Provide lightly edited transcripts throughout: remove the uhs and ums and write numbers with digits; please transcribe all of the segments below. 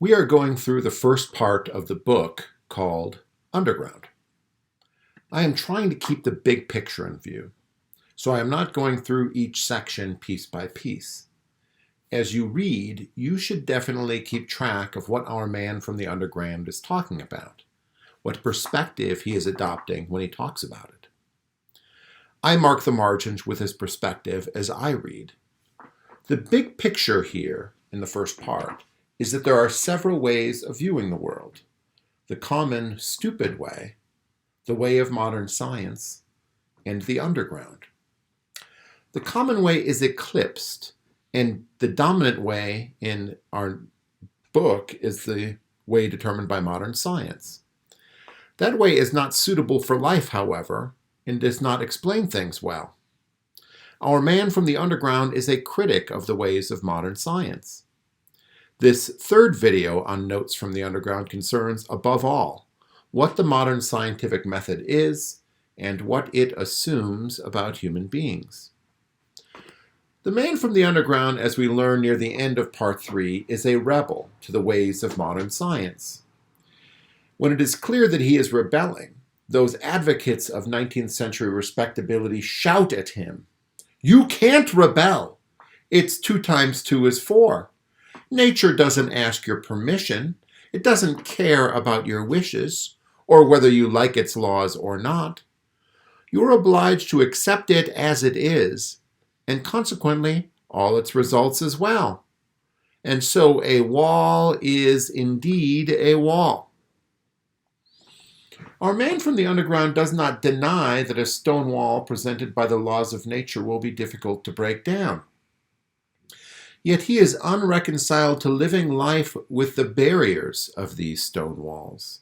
We are going through the first part of the book called Underground. I am trying to keep the big picture in view, so I am not going through each section piece by piece. As you read, you should definitely keep track of what our man from the underground is talking about, what perspective he is adopting when he talks about it. I mark the margins with his perspective as I read. The big picture here in the first part is that there are several ways of viewing the world. The common, stupid way, the way of modern science, and the underground. The common way is eclipsed, and the dominant way in our book is the way determined by modern science. That way is not suitable for life, however, and does not explain things well. Our man from the underground is a critic of the ways of modern science. This third video on Notes from the Underground concerns, above all, what the modern scientific method is and what it assumes about human beings. The man from the underground, as we learn near the end of part 3, is a rebel to the ways of modern science. When it is clear that he is rebelling, those advocates of 19th century respectability shout at him, "You can't rebel! It's 2 times 2 is 4. Nature doesn't ask your permission. It doesn't care about your wishes, or whether you like its laws or not. You're obliged to accept it as it is, and consequently, all its results as well. And so a wall is indeed a wall." Our man from the underground does not deny that a stone wall presented by the laws of nature will be difficult to break down. Yet he is unreconciled to living life with the barriers of these stone walls.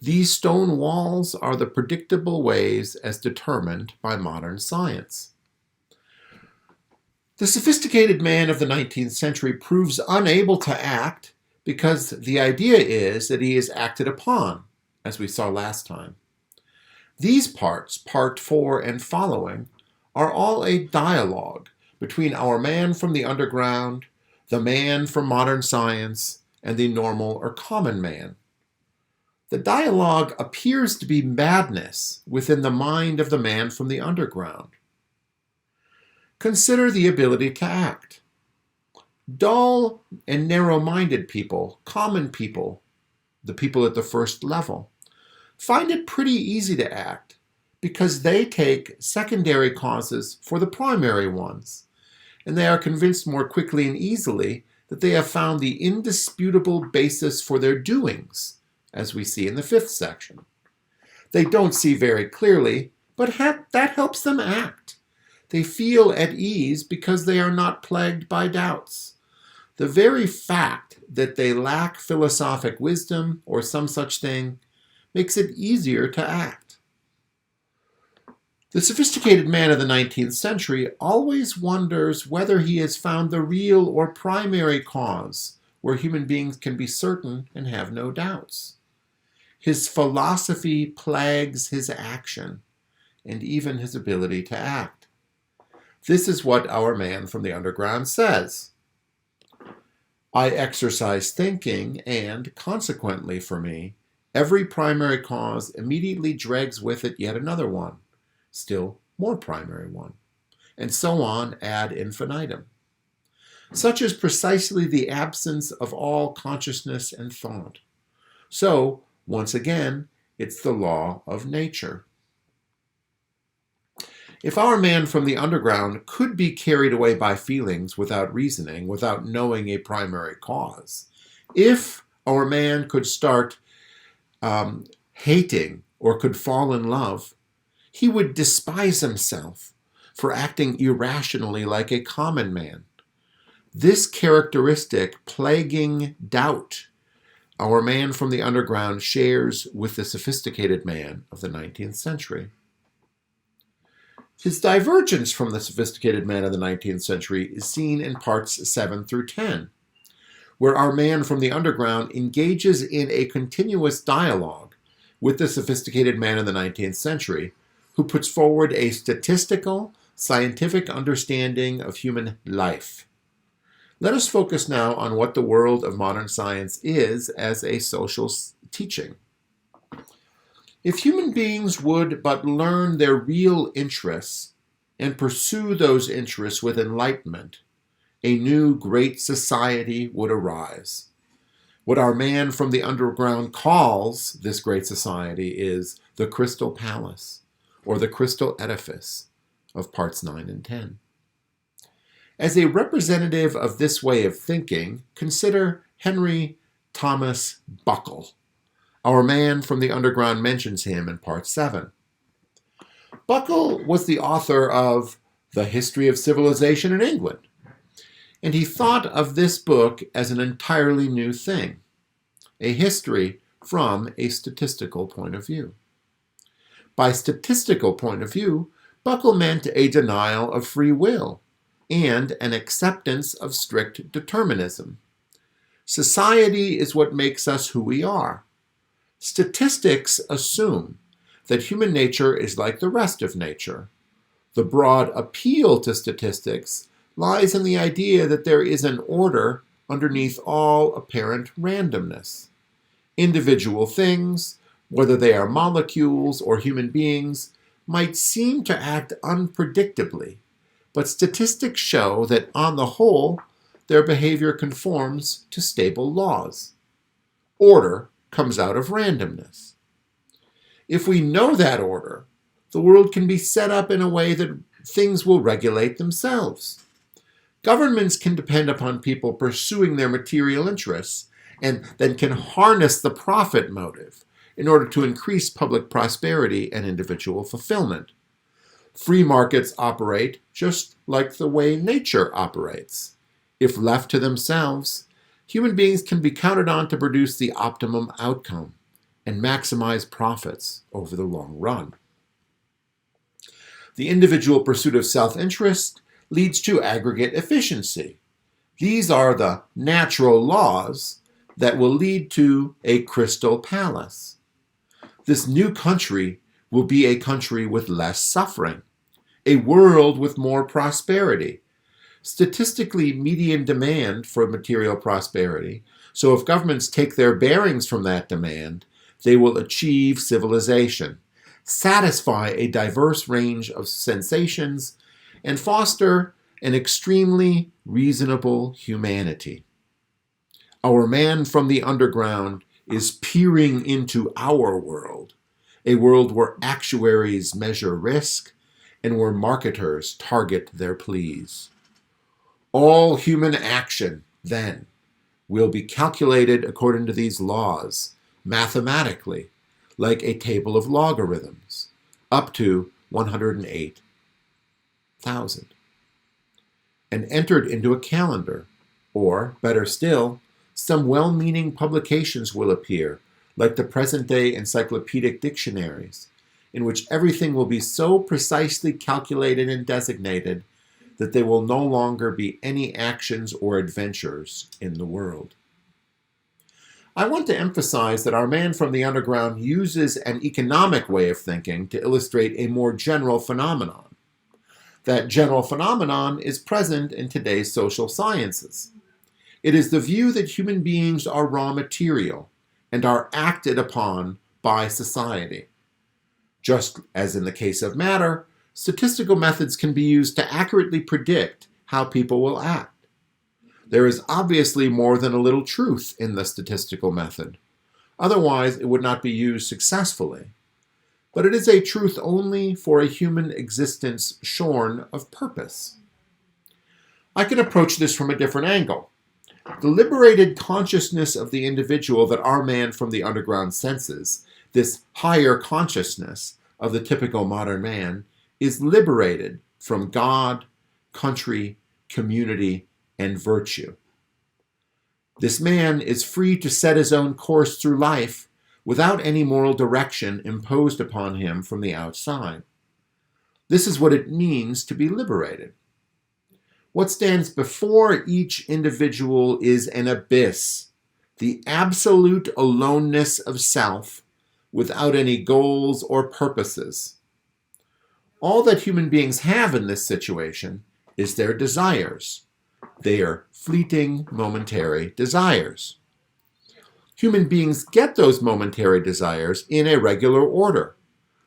These stone walls are the predictable ways as determined by modern science. The sophisticated man of the 19th century proves unable to act because the idea is that he is acted upon, as we saw last time. These parts, part 4 and following, are all a dialogue between our man from the underground, the man from modern science, and the normal or common man. The dialogue appears to be madness within the mind of the man from the underground. Consider the ability to act. Dull and narrow-minded people, common people, the people at the first level, find it pretty easy to act because they take secondary causes for the primary ones, and they are convinced more quickly and easily that they have found the indisputable basis for their doings, as we see in the 5th section. They don't see very clearly, but that helps them act. They feel at ease because they are not plagued by doubts. The very fact that they lack philosophic wisdom or some such thing makes it easier to act. The sophisticated man of the 19th century always wonders whether he has found the real or primary cause where human beings can be certain and have no doubts. His philosophy plagues his action and even his ability to act. This is what our man from the underground says. "I exercise thinking, and, consequently for me, every primary cause immediately drags with it yet another one, still more primary one, and so on ad infinitum. Such is precisely the absence of all consciousness and thought. So, once again, it's the law of nature." If our man from the underground could be carried away by feelings without reasoning, without knowing a primary cause, if our man could start hating or could fall in love, he would despise himself for acting irrationally like a common man. This characteristic plaguing doubt our man from the underground shares with the sophisticated man of the 19th century. His divergence from the sophisticated man of the 19th century is seen in parts 7 through 10, where our man from the underground engages in a continuous dialogue with the sophisticated man of the 19th century, who puts forward a statistical, scientific understanding of human life. Let us focus now on what the world of modern science is as a social teaching. If human beings would but learn their real interests and pursue those interests with enlightenment, a new great society would arise. What our man from the underground calls this great society is the Crystal Palace, or the Crystal Edifice of parts 9 and 10. As a representative of this way of thinking, consider Henry Thomas Buckle. Our man from the underground mentions him in part 7. Buckle was the author of The History of Civilization in England, and he thought of this book as an entirely new thing, a history from a statistical point of view. By statistical point of view, Buckle meant a denial of free will and an acceptance of strict determinism. Society is what makes us who we are. Statistics assume that human nature is like the rest of nature. The broad appeal to statistics lies in the idea that there is an order underneath all apparent randomness. Individual things, whether they are molecules or human beings, might seem to act unpredictably, but statistics show that on the whole, their behavior conforms to stable laws. Order comes out of randomness. If we know that order, the world can be set up in a way that things will regulate themselves. Governments can depend upon people pursuing their material interests and then can harness the profit motive in order to increase public prosperity and individual fulfillment. Free markets operate just like the way nature operates. If left to themselves, human beings can be counted on to produce the optimum outcome and maximize profits over the long run. The individual pursuit of self-interest leads to aggregate efficiency. These are the natural laws that will lead to a crystal palace. This new country will be a country with less suffering, a world with more prosperity. Statistically, median demand for material prosperity, so if governments take their bearings from that demand, they will achieve civilization, satisfy a diverse range of sensations, and foster an extremely reasonable humanity. Our man from the underground is peering into our world, a world where actuaries measure risk and where marketers target their pleas. All human action, then, will be calculated according to these laws, mathematically, like a table of logarithms, up to 108,000, and entered into a calendar, or, better still, some well-meaning publications will appear, like the present-day encyclopedic dictionaries, in which everything will be so precisely calculated and designated that there will no longer be any actions or adventures in the world. I want to emphasize that our man from the underground uses an economic way of thinking to illustrate a more general phenomenon. That general phenomenon is present in today's social sciences. It is the view that human beings are raw material and are acted upon by society. Just as in the case of matter, statistical methods can be used to accurately predict how people will act. There is obviously more than a little truth in the statistical method. Otherwise, it would not be used successfully. But it is a truth only for a human existence shorn of purpose. I can approach this from a different angle. The liberated consciousness of the individual that our man from the underground senses, this higher consciousness of the typical modern man, is liberated from God, country, community, and virtue. This man is free to set his own course through life without any moral direction imposed upon him from the outside. This is what it means to be liberated. What stands before each individual is an abyss, the absolute aloneness of self, without any goals or purposes. All that human beings have in this situation is their desires. They are fleeting, momentary desires. Human beings get those momentary desires in a regular order.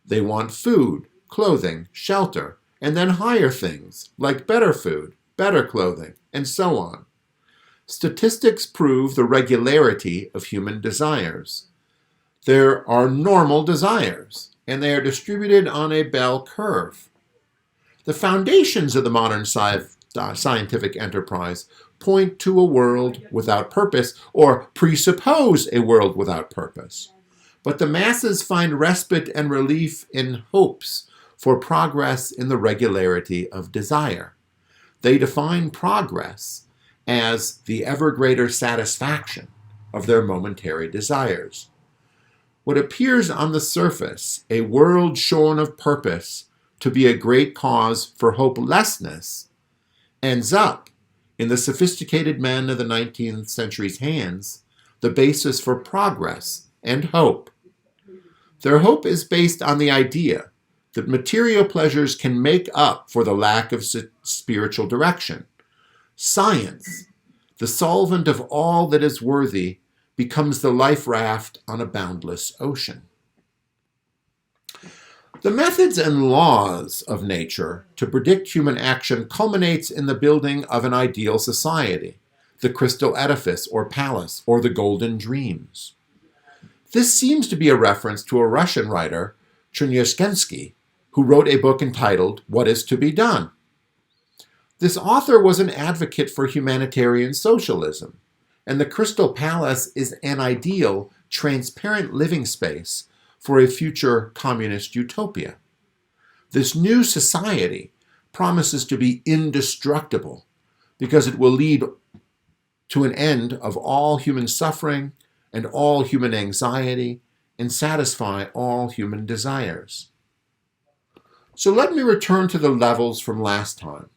They want food, clothing, shelter, and then higher things like better food, better clothing, and so on. Statistics prove the regularity of human desires. There are normal desires, and they are distributed on a bell curve. The foundations of the modern scientific enterprise point to a world without purpose, or presuppose a world without purpose. But the masses find respite and relief in hopes for progress in the regularity of desire. They define progress as the ever greater satisfaction of their momentary desires. What appears on the surface, a world shorn of purpose, to be a great cause for hopelessness, ends up, in the sophisticated men of the 19th century's hands, the basis for progress and hope. Their hope is based on the idea that material pleasures can make up for the lack of spiritual direction. Science, the solvent of all that is worthy, becomes the life raft on a boundless ocean. The methods and laws of nature to predict human action culminates in the building of an ideal society, the crystal edifice or palace, or the golden dreams. This seems to be a reference to a Russian writer, Dostoyevsky, who wrote a book entitled What is to be Done? This author was an advocate for humanitarian socialism, and the Crystal Palace is an ideal, transparent living space for a future communist utopia. This new society promises to be indestructible because it will lead to an end of all human suffering and all human anxiety and satisfy all human desires. So let me return to the levels from last time.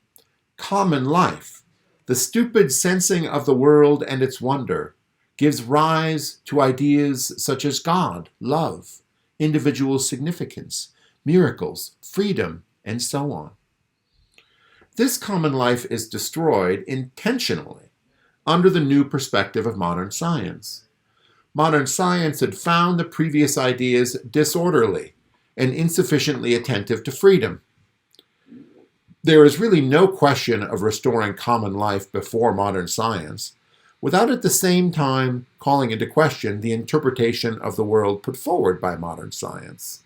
Common life, the stupid sensing of the world and its wonder, gives rise to ideas such as God, love, individual significance, miracles, freedom, and so on. This common life is destroyed intentionally under the new perspective of modern science. Modern science had found the previous ideas disorderly and insufficiently attentive to freedom. There is really no question of restoring common life before modern science, without at the same time calling into question the interpretation of the world put forward by modern science.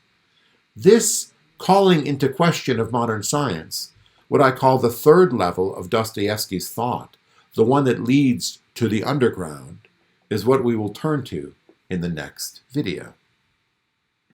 This calling into question of modern science, what I call the third level of Dostoyevsky's thought, the one that leads to the underground, is what we will turn to in the next video.